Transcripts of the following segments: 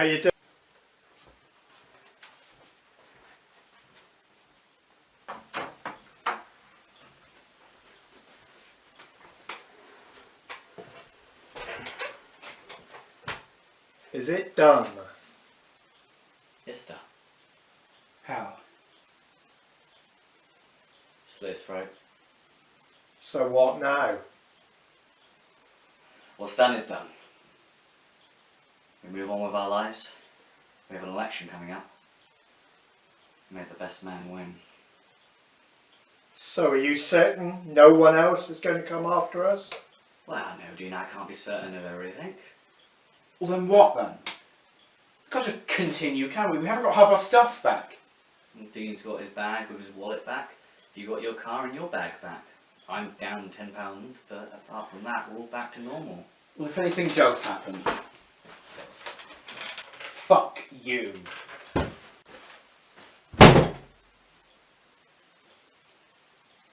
How you doing? Is it done? Yes, sir. How? Slit his throat. So what now? What's done is done. We move on with our lives. We have an election coming up. May the best man win. So are you certain no one else is going to come after us? Well, no, Dean, I can't be certain of everything. Well then what then? We can't just continue, can we? We haven't got half our stuff back. Dean's got his bag with his wallet back. You got your car and your bag back. I'm down £10, but apart from that, we're all back to normal. Well, if anything does happen, fuck you.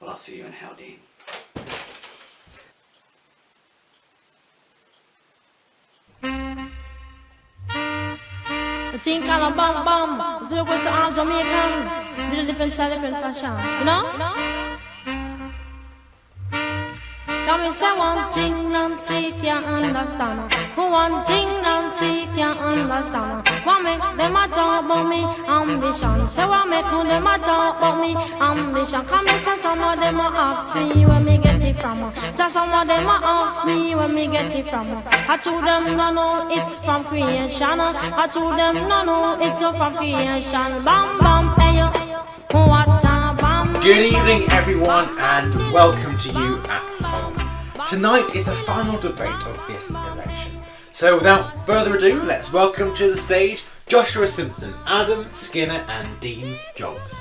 Well, I'll see you in hell, Dean. The thing called a bam bam. The was all Jamaican. With a different style, different fashion. You know? Tell me say one thing Nancy can't understand. One thing Nancy can't understand. What make them a talk about me ambition? Say what make them a talk about me ambition? Come and say some of them a ask me where me get it from. Just some of them a ask me where me get it from. I told them no no it's from creation. I told them no no it's from creation. Bam bam hey what a bam. Good evening everyone and welcome to you at home. Tonight is the final debate of this election. So without further ado, let's welcome to the stage Joshua Simpson, Adam Skinner and Dean Jobs.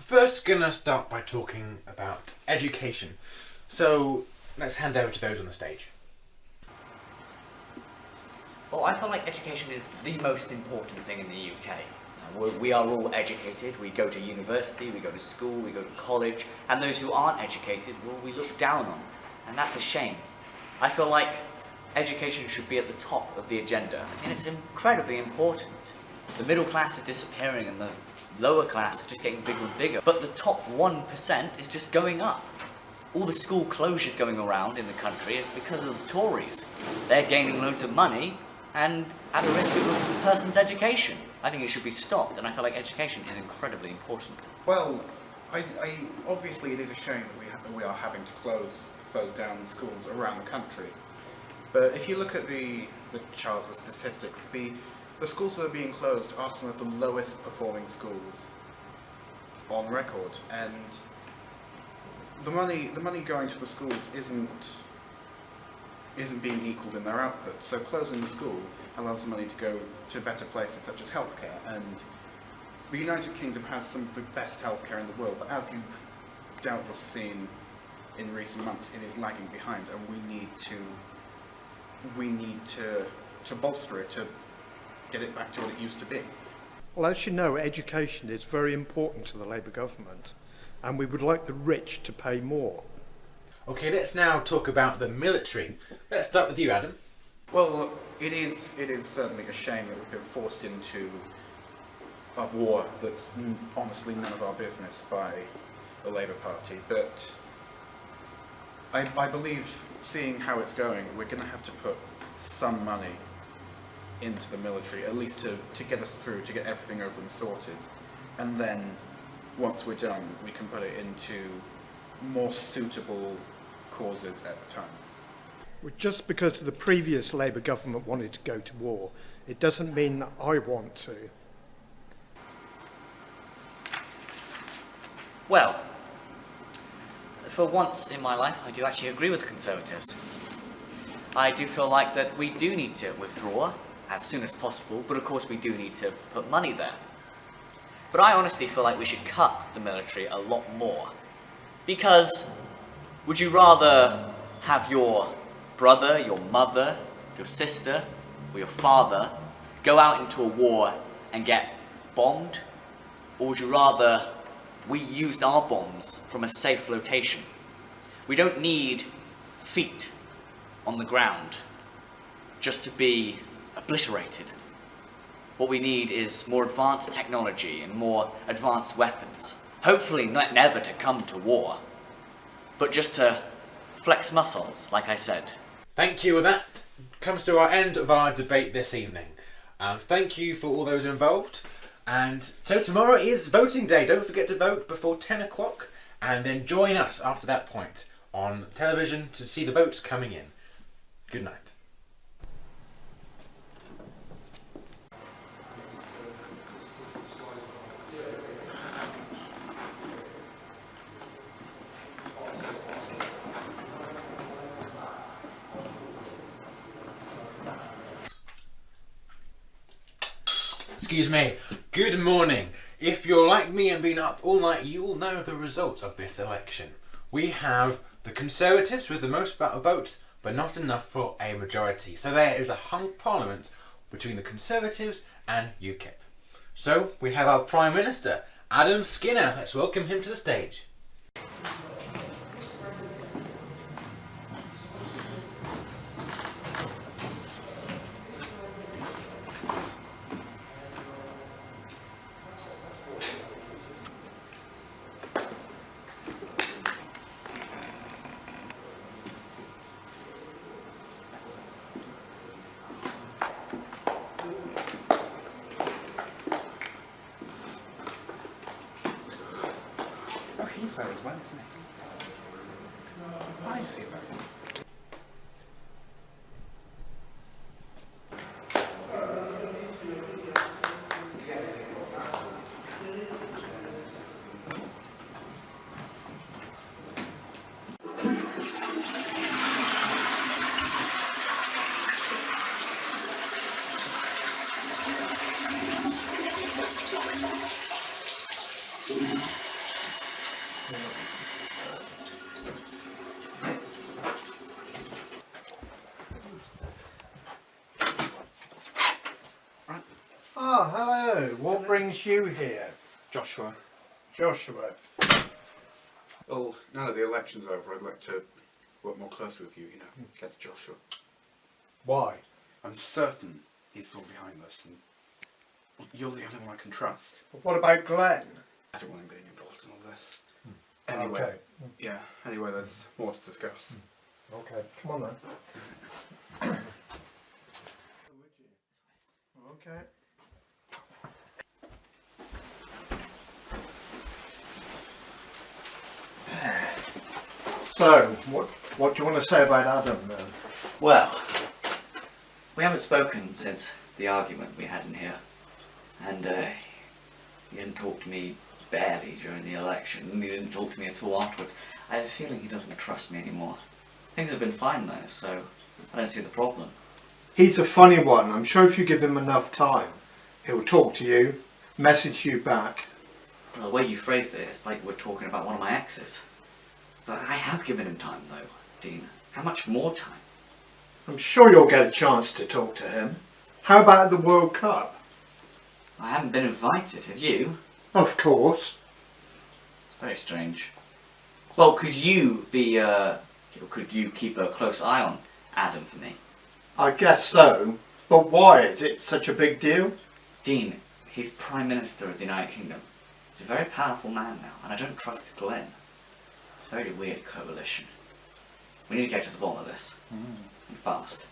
First, gonna start by talking about education. So let's hand over to those on the stage. Well, I feel like education is the most important thing in the UK. We are all educated, we go to university, we go to school, we go to college, and those who aren't educated, well, we look down on. And that's a shame. I feel like education should be at the top of the agenda, and it's incredibly important. The middle class is disappearing and the lower class is just getting bigger and bigger, but the top 1% is just going up. All the school closures going around in the country is because of the Tories. They're gaining loads of money and at the risk of a person's education. I think it should be stopped, and I feel like education is incredibly important. Well, I obviously it is a shame that we are having to close down schools around the country. But if you look at the charts, the statistics, the schools that are being closed are some of the lowest performing schools on record, and the money going to the schools isn't being equalled in their output. So closing the school allows the money to go to better places such as healthcare, and the United Kingdom has some of the best healthcare in the world, but as you've doubtless seen in recent months, it is lagging behind, and we need to bolster it, to get it back to what it used to be. Well, as you know, education is very important to the Labour government, and we would like the rich to pay more. Okay, let's now talk about the military. Let's start with you, Adam. Well, it is certainly a shame that we've been forced into a war that's honestly none of our business by the Labour Party, but I believe, seeing how it's going, we're going to have to put some money into the military, at least to get us through, to get everything over and sorted. And then, once we're done, we can put it into more suitable causes at the time. Well, just because the previous Labour government wanted to go to war, it doesn't mean that I want to. Well, for once in my life, I do actually agree with the Conservatives. I do feel like that we do need to withdraw as soon as possible, but of course we do need to put money there. But I honestly feel like we should cut the military a lot more. Because would you rather have your brother, your mother, your sister, or your father go out into a war and get bombed? Or would you rather we used our bombs from a safe location? We don't need feet on the ground just to be obliterated. What we need is more advanced technology and more advanced weapons. Hopefully not never to come to war, but just to flex muscles, like I said. Thank you, and that comes to our end of our debate this evening. Thank you for all those involved. And so tomorrow is voting day. Don't forget to vote before 10 o'clock, and then join us after that point on television to see the votes coming in. Good night. Excuse me. Good morning. If you're like me and been up all night, you'll know the results of this election. We have the Conservatives with the most votes, but not enough for a majority. So there is a hung parliament between the Conservatives and UKIP. So we have our Prime Minister, Adam Skinner. Let's welcome him to the stage. He's there as well, isn't he? I see that. Ah, hello. What brings you here? Joshua. Joshua. Well, now that the election's over, I'd like to work more closely with you, against Joshua. Why? I'm certain he's all behind this, and you're the only one I can trust. But what about Glenn? I don't want him getting involved in all this. Anyway, Okay. Anyway, there's more to discuss. Okay, come on then. Okay. So, what do you want to say about Adam then? Well, we haven't spoken since the argument we had in here. And he didn't talk to me barely during the election, and he didn't talk to me at all afterwards. I have a feeling he doesn't trust me anymore. Things have been fine though, so I don't see the problem. He's a funny one. I'm sure if you give him enough time, he'll talk to you, message you back. Well, the way you phrased it, it's like we're talking about one of my exes. But I have given him time though, Dean. How much more time? I'm sure you'll get a chance to talk to him. How about the World Cup? I haven't been invited, have you? Of course. It's very strange. Well, could you keep a close eye on Adam for me? I guess so. But why? Is it such a big deal? Dean, he's Prime Minister of the United Kingdom. He's a very powerful man now, and I don't trust Glenn. It's a very weird coalition. We need to get to the bottom of this. And fast.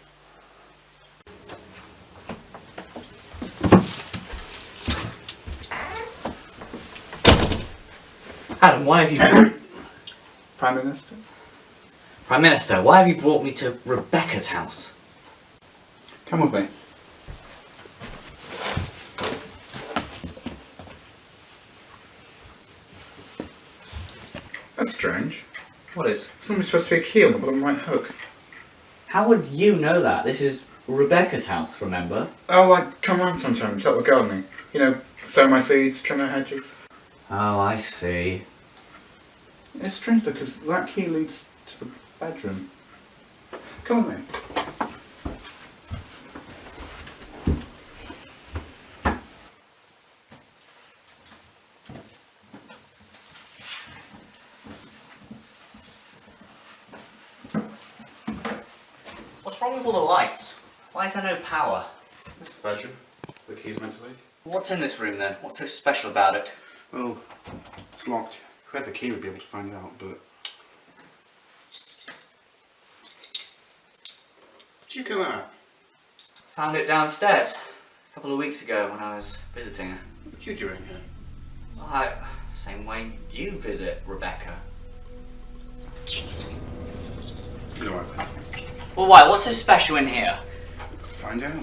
Adam, why have you... Prime Minister? Prime Minister, why have you brought me to Rebecca's house? Come with me. That's strange. What is? It's normally supposed to be a key on the bottom right hook. How would you know that? This is Rebecca's house, remember? Oh, I come round sometimes, help with gardening. Sow my seeds, trim my hedges. Oh, I see. It's strange because that key leads to the bedroom. Come with me. What's wrong with all the lights? Why is there no power? This is the bedroom. The key's meant to be. What's in this room then? What's so special about it? Well, it's locked. If we had the key, we'd be able to find out, but... Did you get that? Found it downstairs a couple of weeks ago when I was visiting her. What are you doing here? Well, same way you visit Rebecca. You know what? Well, why? What's so special in here? Let's find out.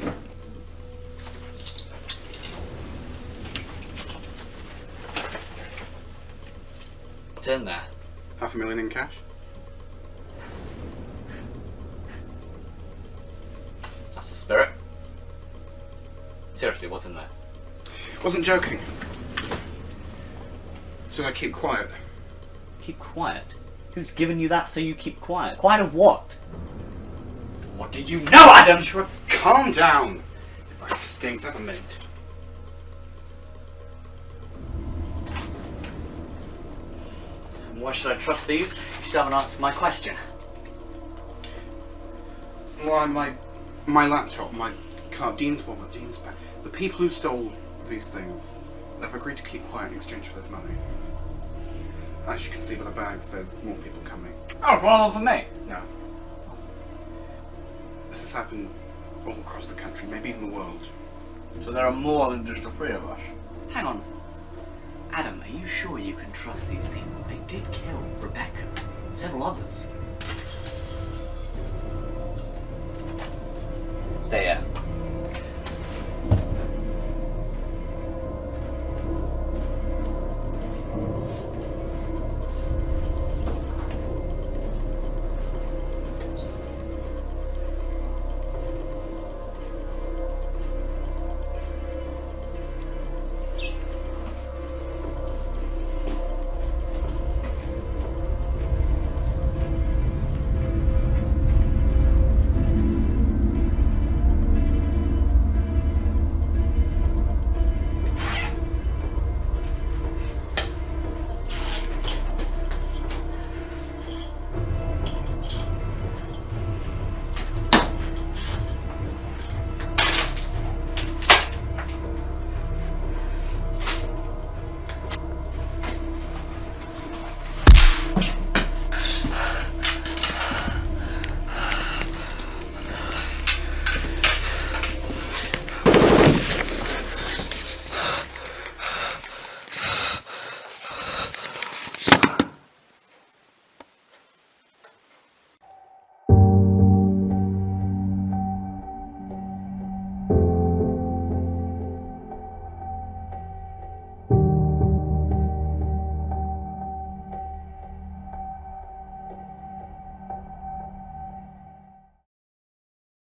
What's in there? $500,000 in cash? That's the spirit. Seriously, what's in there? Wasn't joking. So I keep quiet. Keep quiet? Who's given you that so you keep quiet? Quiet of what? What do you know, Adam? Joshua, calm down. Your breath stinks. Have a minute. Why should I trust these? You still haven't answered my question. Why, my laptop, my car, Dean's wallet, Dean's bag. The people who stole these things, they've agreed to keep quiet in exchange for this money. As you can see by the bags, there's more people coming. Oh, well, for me. No. This has happened all across the country, maybe even the world. So there are more than just the three of us. Hang on. Adam, are you sure you can trust these people? They did kill Rebecca. Several others.